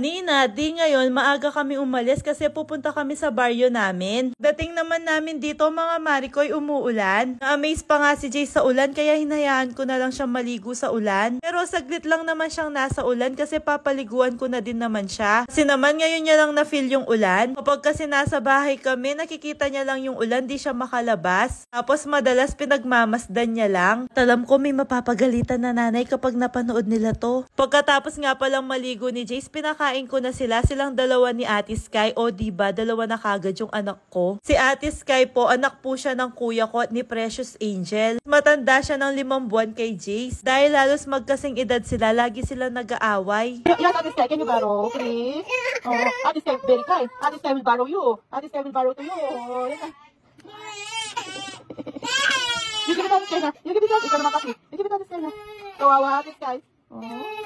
Nina, di ngayon maaga kami umalis kasi pupunta kami sa baryo namin. Dating naman namin dito mga Marikoy umuulan. Na-amaze pa nga si Jay sa ulan kaya hinayaan ko na lang siyang maligo sa ulan. Pero saglit lang naman siyang nasa ulan kasi papaliguan ko na din naman siya. Kasi naman ngayon niya lang na-feel yung ulan. Kapag kasi nasa bahay kami, nakikita niya lang yung ulan, di siya makalabas. Tapos madalas pinagmamasdan niya lang. At alam ko may mapapagalitan na nanay kapag napanood nila to. Pagkatapos nga palang maligo ni Jace, pinakain ko na silang dalawa ni Ate Sky. O diba, dalawa na kagad yung anak ko. Si Ate Sky po, anak po siya ng kuya ko at ni Precious Angel. Matanda siya ng 5 buwan kay Jace. Dahil halos magkasing edad sila, lagi sila nag-aaway. Yes, Ate Sky, can you borrow, please? Oh, Ate Sky, very kind. Ate Sky will borrow you. Ate Sky will borrow to you. You give it Ate Sky na. You give it Ate Sky naman kasi. You give it Ate Sky na. Kawawa Ate Sky.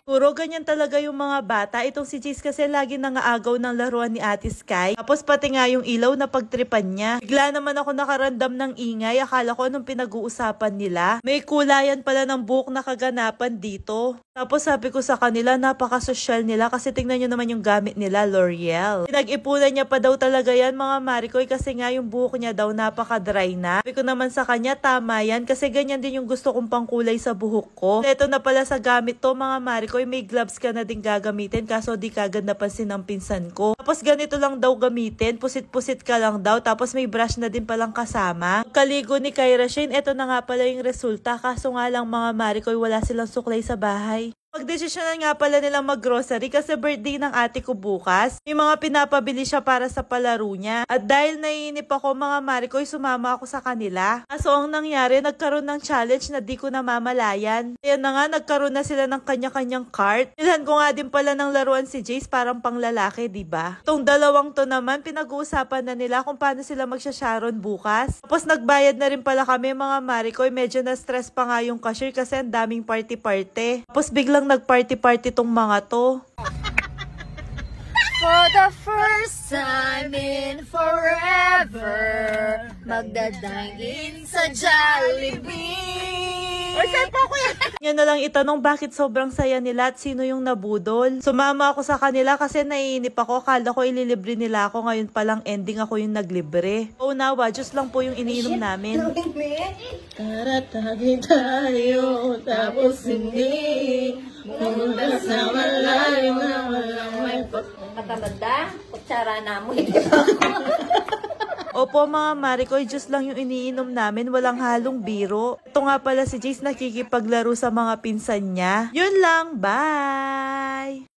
Puro ganyan talaga yung mga bata. Itong si Jace kasi lagi nangaagaw ng laruan ni Ate Sky. Tapos pati nga yung ilaw na pagtripan niya. Bigla naman ako nakarandam ng ingay. Akala ko anong pinag-uusapan nila. May kulayan pala ng buhok na kaganapan dito. Tapos sabi ko sa kanila, napaka-social nila kasi tingnan nyo naman yung gamit nila, L'Oreal. Pinag-ipunan niya pa daw talaga yan mga Marikoy kasi nga yung buhok niya daw napaka-dry na. Sabi ko naman sa kanya, tama yan kasi ganyan din yung gusto kong pangkulay sa buhok ko. Ito na pala sa gamit to mga Marikoy, may gloves ka na din gagamitin kaso di kagad napansin ng pinsan ko. Tapos ganito lang daw gamitin, pusit-pusit ka lang daw tapos may brush na din palang kasama. Kaligo ni Kyra Shane, ito na nga pala yung resulta kaso nga lang mga Marikoy wala silang suklay sa bahay. Pagdesisyonan nga pala nilang mag-grocery kasi birthday ng ate ko bukas. May mga pinapabili siya para sa palaro niya. At dahil naiinip ako mga Marikoy, sumama ako sa kanila. Kaso ang nangyari, nagkaroon ng challenge na di ko namamalayan. Kaya na nga, nagkaroon na sila ng kanya-kanyang cart. Nilhan ko nga din pala ng laruan si Jace, parang panglalaki, diba? Itong dalawang to naman, pinag-uusapan na nila kung paano sila magsha-sharon bukas. Tapos nagbayad na rin pala kami mga Marikoy. Medyo na-stress pa nga yung cashier kasi ang daming party-party. Tapos biglang nag-party-party tong mga to. For the first time in forever, magdadangin sa Jollibee. Oy, saan po ako yan? Yan na lang itanong bakit sobrang saya nila at sino yung nabudol. Sumama ako sa kanila kasi naiinip ako. Akala ko ililibre nila ako. Ngayon palang ending ako yung naglibre. O nawa, Diyos lang po yung iniinom namin. Taratagin tayo, tapos hindi. Pumunta sa malalim na walang may Matabanda, kutsara na mo. Opo mga Marikoy, Diyos lang yung iniinom namin, walang halong biro. Ito nga pala si Jace nakikipaglaro sa mga pinsan niya. Yun lang, bye!